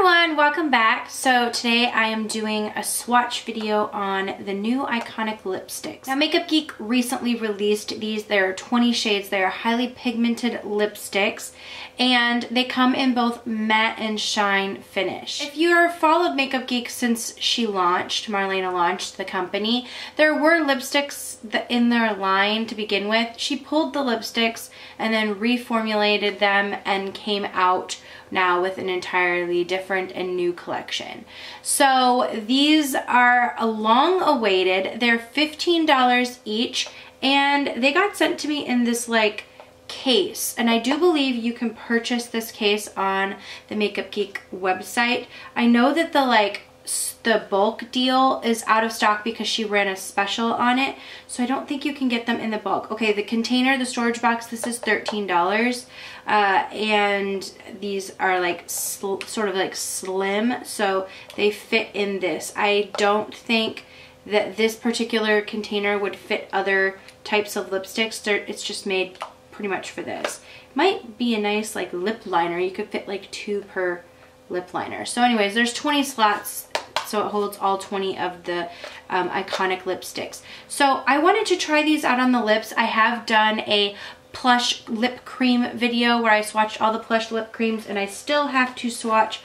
everyone, welcome back. So today I am doing a swatch video on the new Iconic Lipsticks. Now Makeup Geek recently released these. There are 20 shades. They are highly pigmented lipsticks and they come in both matte and shine finish. If you've followed Makeup Geek since she launched, Mrslolalynn launched the company, there were lipsticks in their line to begin with. She pulled the lipsticks and then reformulated them and came out now with an entirely different and new collection. So these are long awaited. They're $15 each and they got sent to me in this like case, and I do believe you can purchase this case on the Makeup Geek website. I know that the bulk deal is out of stock because she ran a special on it, so I don't think you can get them in the bulk. Okay, the container, the storage box, this is $13, and these are like sort of like slim, so they fit in this. I don't think that this particular container would fit other types of lipsticks. It's just made pretty much for this. Might be a nice like lip liner. You could fit like 2 per lip liner. So anyways, there's 20 slots, so it holds all 20 of the Iconic lipsticks. So I wanted to try these out on the lips. I have done a Plush lip cream video where I swatched all the Plush lip creams, and I still have to swatch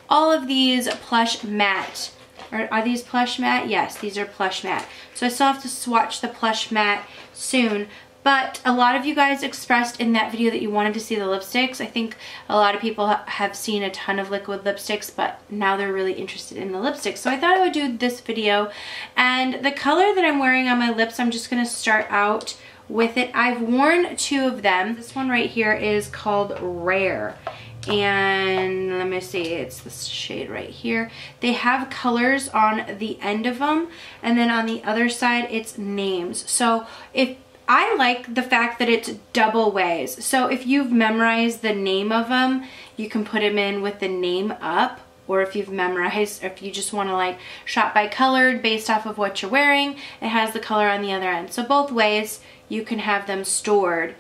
all of these Plush matte. Are these Plush matte? Yes, these are Plush matte. So I still have to swatch the Plush matte soon. But a lot of you guys expressed in that video that you wanted to see the lipsticks. I think a lot of people have seen a ton of liquid lipsticks, but now they're really interested in the lipsticks. So I thought I would do this video. And the color that I'm wearing on my lips, I'm just going to start out with it. I've worn 2 of them. This one right here is called Rare. And let me see, it's this shade right here. They have colors on the end of them, and then on the other side it's names. So I like the fact that it's double ways. So if you've memorized the name of them, you can put them in with the name up. Or if you've memorized, or if you just want to like shop by colored based off of what you're wearing, it has the color on the other end. So both ways you can have them stored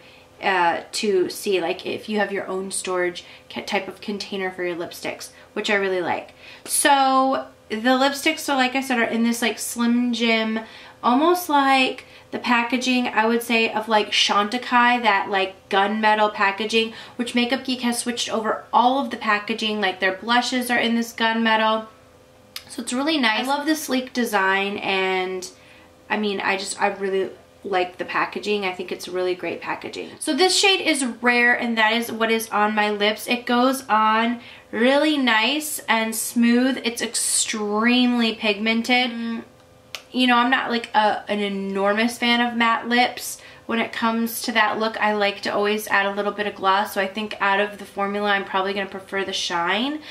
to see, like if you have your own storage type of container for your lipsticks, which I really like. So the lipsticks, so like I said, are in this like Slim Jim, almost like the packaging, I would say, of like Chantecaille, that like gunmetal packaging, which Makeup Geek has switched over all of the packaging. Like their blushes are in this gunmetal, so it's really nice. I love the sleek design, and I mean, I really like the packaging. I think it's really great packaging. So this shade is Rare, and that is what is on my lips. It goes on really nice and smooth. It's extremely pigmented. You know, I'm not like an enormous fan of matte lips. When it comes to that look, I like to always add a little bit of gloss. So I think out of the formula, I'm probably going to prefer the shine.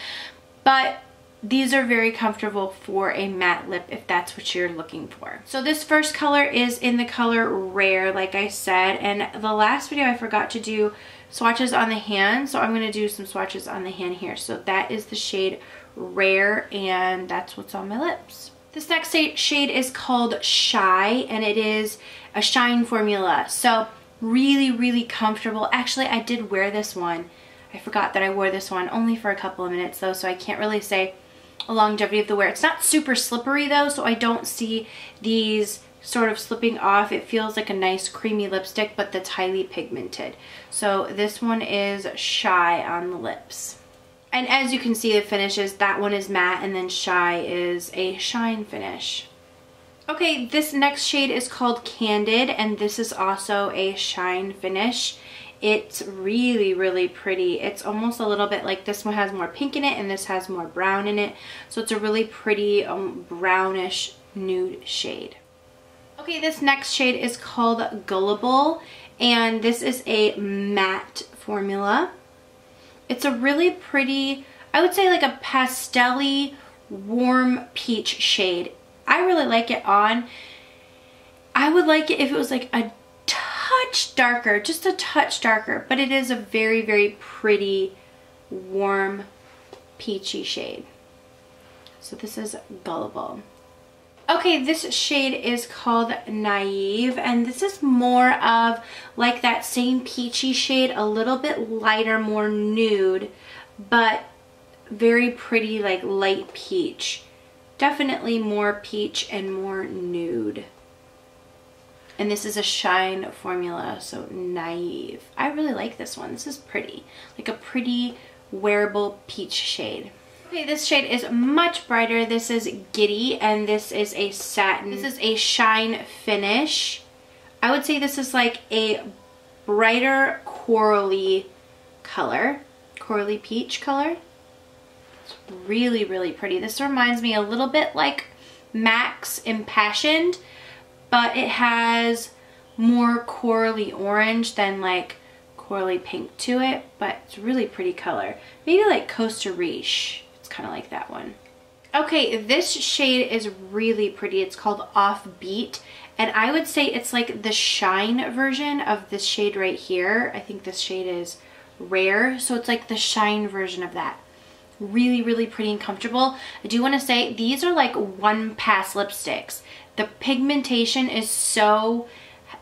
But these are very comfortable for a matte lip if that's what you're looking for. So this first color is in the color Rare, like I said. And the last video I forgot to do swatches on the hand. So I'm going to do some swatches on the hand here. So that is the shade Rare, and that's what's on my lips. This next shade is called Shy, and it is a shine formula. So really, really comfortable. Actually, I did wear this one. I forgot that I wore this one only for a couple of minutes though, so I can't really say a longevity of the wear. It's not super slippery though, so I don't see these sort of slipping off. It feels like a nice creamy lipstick, but that's highly pigmented. So this one is Shy on the lips. And as you can see, the finishes, that one is matte, and then Shy is a shine finish. Okay, this next shade is called Candid, and this is also a shine finish. It's really, really pretty. It's almost a little bit like this one has more pink in it, and this has more brown in it. So it's a really pretty brownish nude shade. Okay, this next shade is called Gullible, and this is a matte formula. It's a really pretty, I would say like a pastel-y, warm peach shade. I really like it on. I would like it if it was like a touch darker, just a touch darker, but it is a very, very pretty, warm, peachy shade. So this is Gullible. Okay, this shade is called Naive, and this is more of like that same peachy shade, a little bit lighter, more nude, but very pretty, like light peach. Definitely more peach and more nude. And this is a shine formula, so Naive. I really like this one. This is pretty. Like a pretty wearable peach shade. Okay, this shade is much brighter. This is Giddy, and this is a satin. This is a shine finish. I would say this is like a brighter corally color. Corally peach color. It's really, really pretty. This reminds me a little bit like MAC's Impassioned, but it has more corally orange than like corally pink to it, but it's a really pretty color. Maybe like Costa Riche. It's kind of like that one. Okay, this shade is really pretty. It's called Offbeat, and I would say it's like the shine version of this shade right here. I think this shade is Rare, so it's like the shine version of that. Really, really pretty and comfortable. I do want to say these are like one pass lipsticks. The pigmentation is so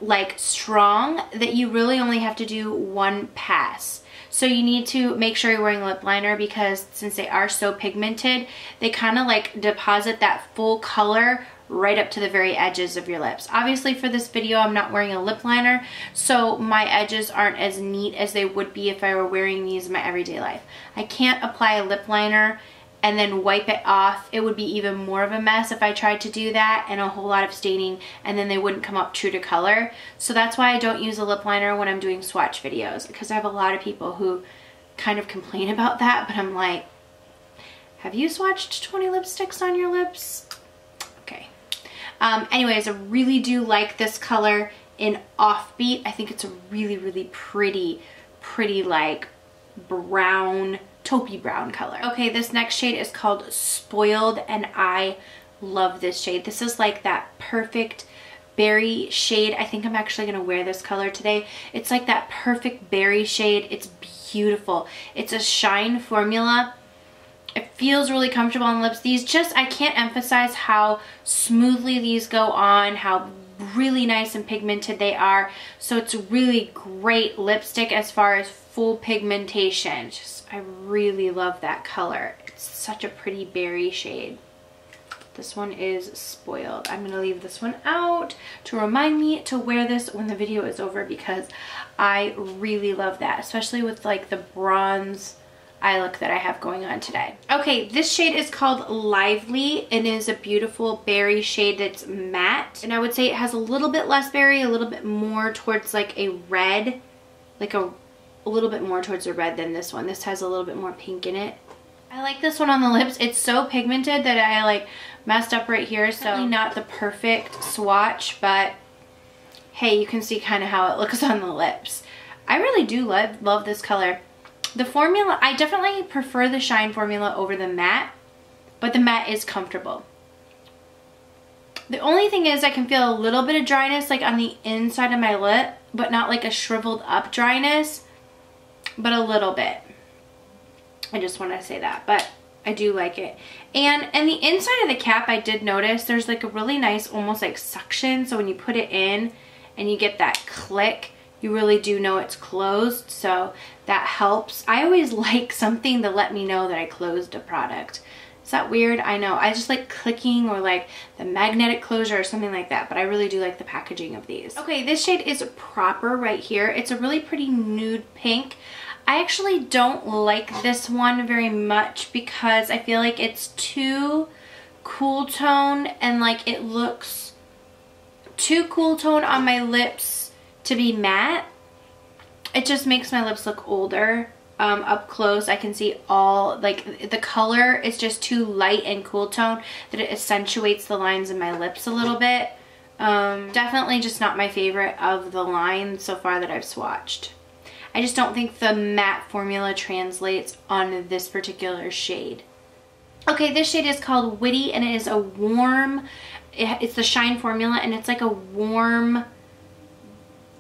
like strong that you really only have to do one pass. So you need to make sure you're wearing a lip liner, because since they are so pigmented, they kind of like deposit that full color right up to the very edges of your lips. Obviously for this video I'm not wearing a lip liner, so my edges aren't as neat as they would be if I were wearing these in my everyday life. I can't apply a lip liner and then wipe it off. It would be even more of a mess if I tried to do that, and a whole lot of staining, and then they wouldn't come up true to color. So that's why I don't use a lip liner when I'm doing swatch videos, because I have a lot of people who kind of complain about that, but I'm like, have you swatched 20 lipsticks on your lips? Okay. Anyways, I really do like this color in Offbeat. I think it's a really, really pretty like brown, taupey brown color. Okay, this next shade is called Spoiled, and I love this shade. This is like that perfect berry shade. I think I'm actually gonna wear this color today. It's like that perfect berry shade. It's beautiful. It's a shine formula. It feels really comfortable on the lips. These just, I can't emphasize how smoothly these go on, how really nice and pigmented they are. So it's a really great lipstick as far as full pigmentation. Just, I really love that color. It's such a pretty berry shade. This one is Spoiled. I'm gonna leave this one out to remind me to wear this when the video is over, because I really love that, especially with like the bronze eye look that I have going on today. Okay, this shade is called Lively, and is a beautiful berry shade that's matte, and I would say it has a little bit less berry, a little bit more towards like a red, like a little bit more towards a red than this one. This has a little bit more pink in it. I like this one on the lips. It's so pigmented that I like messed up right here, so definitely not the perfect swatch, but hey, you can see kind of how it looks on the lips. I really do love this color. The formula, I definitely prefer the shine formula over the matte, but the matte is comfortable. The only thing is I can feel a little bit of dryness like on the inside of my lip, but not like a shriveled up dryness, but a little bit. I just want to say that, but I do like it. And the inside of the cap, I did notice there's like a really nice almost like suction, so when you put it in and you get that click, you really do know it's closed, so that helps. I always like something to let me know that I closed a product. Is that weird? I know. I just like clicking, or like the magnetic closure or something like that, but I really do like the packaging of these. Okay, this shade is Proper right here. It's a really pretty nude pink. I actually don't like this one very much because I feel like it's too cool tone, and like it looks too cool tone on my lips to be matte. It just makes my lips look older. Up close I can see all, like, the color is just too light and cool tone that it accentuates the lines in my lips a little bit. Definitely just not my favorite of the line so far that I've swatched. I just don't think the matte formula translates on this particular shade. Okay, this shade is called Witty, and it is a warm, it's the shine formula, and it's like a warm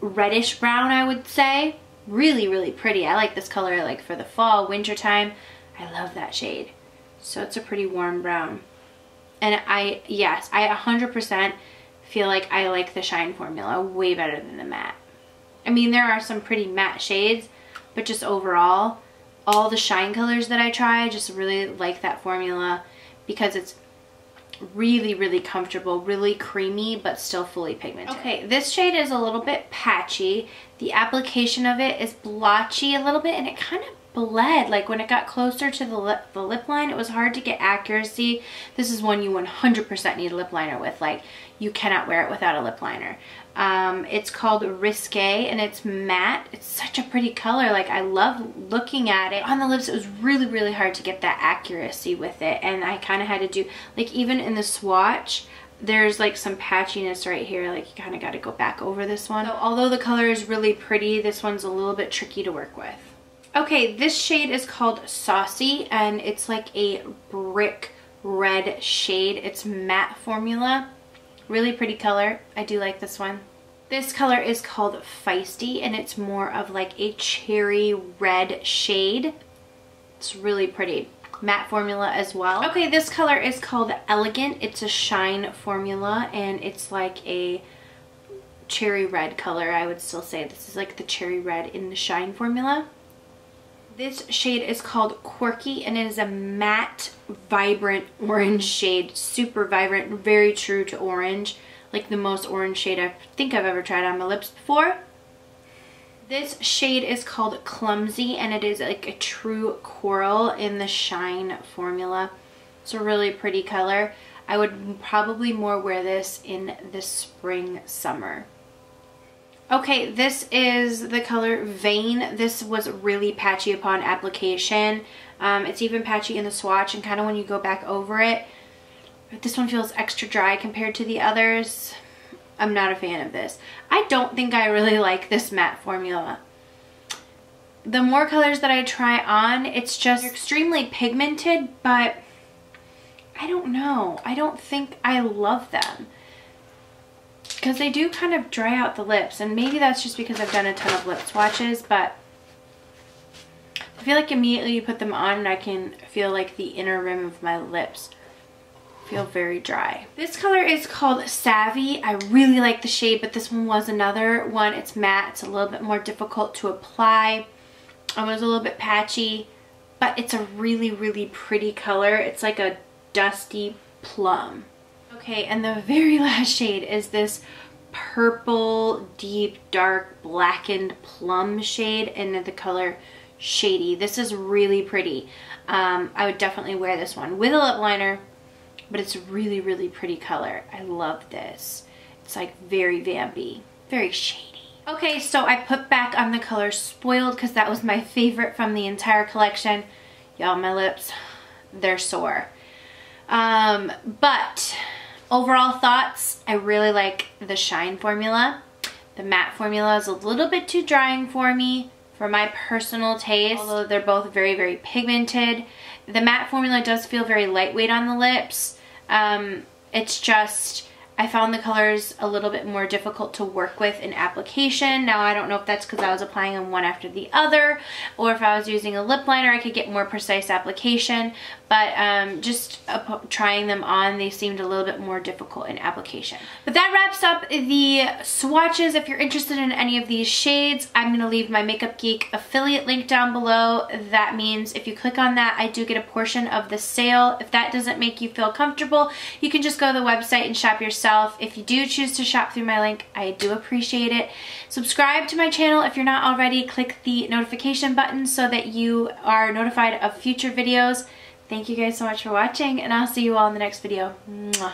reddish brown, I would say. Really, really pretty. I like this color like for the fall, winter time. I love that shade. So it's a pretty warm brown. And yes, I 100% feel like I like the shine formula way better than the matte. I mean, there are some pretty matte shades, but just overall, all the shine colors that I try. I just really like that formula because it's really, really comfortable, really creamy, but still fully pigmented. Okay, this shade is a little bit patchy. The application of it is blotchy a little bit, and it kind of bled. Like when it got closer to the lip line, it was hard to get accuracy. This is one you 100% need a lip liner with. Like, you cannot wear it without a lip liner. It's called Risque, and it's matte. It's such a pretty color. Like, I love looking at it. On the lips, it was really, really hard to get that accuracy with it, and I kind of had to do, like, even in the swatch, there's like some patchiness right here. Like, you kind of got to go back over this one. So although the color is really pretty, this one's a little bit tricky to work with. Okay, this shade is called Saucy, and it's like a brick red shade. It's matte formula. Really pretty color. I do like this one. This color is called Feisty, and it's more of like a cherry red shade. It's really pretty. Matte formula as well. Okay, this color is called Elegant. It's a shine formula, and it's like a cherry red color. I would still say this is like the cherry red in the shine formula. This shade is called Quirky, and it is a matte, vibrant orange shade. Super vibrant, very true to orange. Like the most orange shade I think I've ever tried on my lips before. This shade is called Clumsy, and it is like a true coral in the shine formula. It's a really pretty color. I would probably more wear this in the spring, summer. Okay, this is the color Vein. This was really patchy upon application. It's even patchy in the swatch, and kind of when you go back over it. This one feels extra dry compared to the others. I'm not a fan of this. I don't think I really like this matte formula. The more colors that I try on, it's just extremely pigmented, but I don't know. I don't think I love them, because they do kind of dry out the lips, and maybe that's just because I've done a ton of lip swatches, but I feel like immediately you put them on and I can feel like the inner rim of my lips feel very dry. This color is called Savvy. I really like the shade, but this one was another one. It's matte. It's a little bit more difficult to apply. It was a little bit patchy, but it's a really, really pretty color. It's like a dusty plum. Okay, and the very last shade is this purple, deep, dark, blackened plum shade in the color Shady. This is really pretty. I would definitely wear this one with a lip liner, but it's a really, really pretty color. I love this. It's like very vampy, very shady. Okay, so I put back on the color Spoiled because that was my favorite from the entire collection. Y'all, my lips, they're sore. But overall thoughts, I really like the shine formula. The matte formula is a little bit too drying for me, for my personal taste, although they're both very, very pigmented. The matte formula does feel very lightweight on the lips. It's just, I found the colors a little bit more difficult to work with in application. Now, I don't know if that's because I was applying them one after the other, or if I was using a lip liner, I could get more precise application. But just trying them on, they seemed a little bit more difficult in application. But that wraps up the swatches. If you're interested in any of these shades, I'm going to leave my Makeup Geek affiliate link down below. That means if you click on that, I do get a portion of the sale. If that doesn't make you feel comfortable, you can just go to the website and shop yourself. If you do choose to shop through my link, I do appreciate it. Subscribe to my channel if you're not already. Click the notification button so that you are notified of future videos. Thank you guys so much for watching, and I'll see you all in the next video. Mwah.